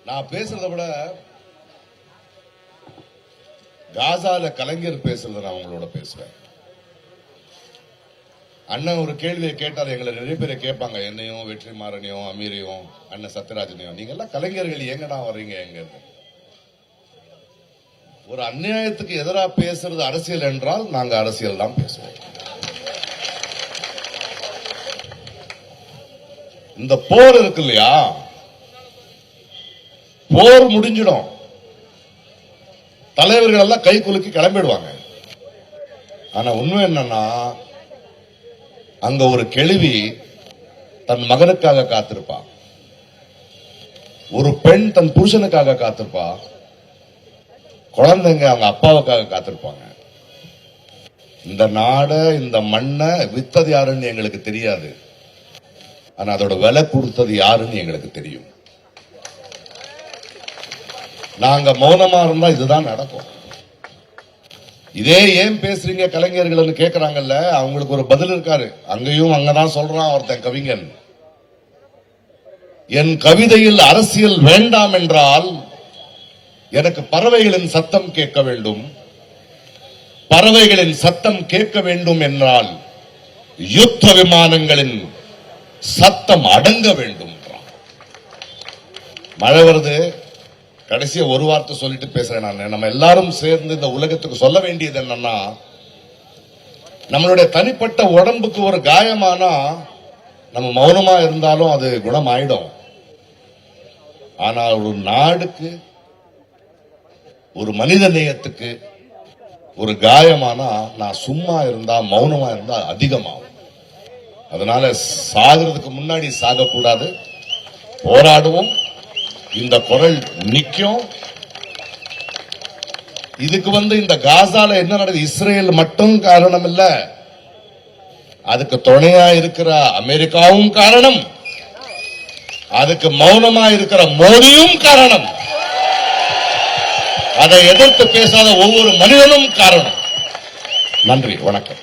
நான் பேசுறதை விட காசால கலைஞர் பேசுறத நான் உங்களோட பேசுவேன். அண்ணன் ஒரு கேள்வியை கேட்டார், எங்களை நிறைய பேரை கேட்பாங்க, என்னையும் வெற்றிமாறனையும் அமீரையும் அண்ணன் சத்யராஜனையும், நீங்க எல்லாம் கலைஞர்கள் எங்கடா வர்றீங்க எங்க? ஒரு அநியாயத்துக்கு எதிராக பேசுறது அரசியல் என்றால் நாங்க அரசியல் தான் பேசுவோம். இந்த போர் இருக்கு இல்லையா, போர் முடிஞ்சிடும், தலைவர்கள் எல்லாம் கை குலுக்கி கிளம்பிடுவாங்க. ஆனா உண்மை என்னன்னா, அங்க ஒரு கிழவி தன் மகனுக்காக காத்திருப்பா, ஒரு பெண் தன் புருஷனுக்காக காத்திருப்பா, குழந்தைங்க அவங்க அப்பாவுக்காக காத்திருப்பாங்க. இந்த நாடை இந்த மண்ணை வித்தது யாருன்னு எங்களுக்கு தெரியாது, ஆனா அதோட விலை கொடுத்தது யாருன்னு எங்களுக்கு தெரியும். நாங்க மௌனமா இருந்தா இதுதான் நடக்கும். இதே ஏன் பேசுறீங்க கலைஞர்கள் கேட்கிறாங்கல்ல, அவங்களுக்கு ஒரு பதில் இருக்காரு. அங்கேயும் அங்கதான் சொல்றான் ஒருத்தன் கவிஞன், என் கவிதையில் அரசியல் வேண்டாம் என்றால் எனக்கு பறவைகளின் சத்தம் கேட்க வேண்டும், பறவைகளின் சத்தம் கேட்க வேண்டும் என்றால் யுத்த விமானங்களின் சத்தம் அடங்க வேண்டும். மழை வருது, கடைசியா ஒரு வார்த்தை சொல்லிட்டு பேசுறேன் நான். நம்ம எல்லாரும் சேர்ந்து இந்த உலகத்துக்கு சொல்ல வேண்டியது என்னன்னா, நம்மளுடைய தனிப்பட்ட உடம்புக்கு ஒரு காயமானா நம்ம மௌனமா இருந்தாலும் அது குணமாயிடும். ஆனா ஒரு நாடுக்கு, ஒரு மனித நேயத்துக்கு ஒரு காயமானா நான் சும்மா இருந்தா மௌனமா இருந்தா அதிகமாகும். அதனால சாகிறதுக்கு முன்னாடி சாகக்கூடாது, போராடுவோம். இந்த குரல் நிக்கும். இதுக்கு இந்த காசால என்ன நடக்குது, இஸ்ரேல் மட்டும் காரணம் இல்ல, அதுக்கு துணையா இருக்கிற அமெரிக்காவும் காரணம், அதுக்கு மௌனமா இருக்கிற மோடியும் காரணம், அதை எதிர்த்து பேசாத ஒவ்வொரு மனிதனும் காரணம். நன்றி, வணக்கம்.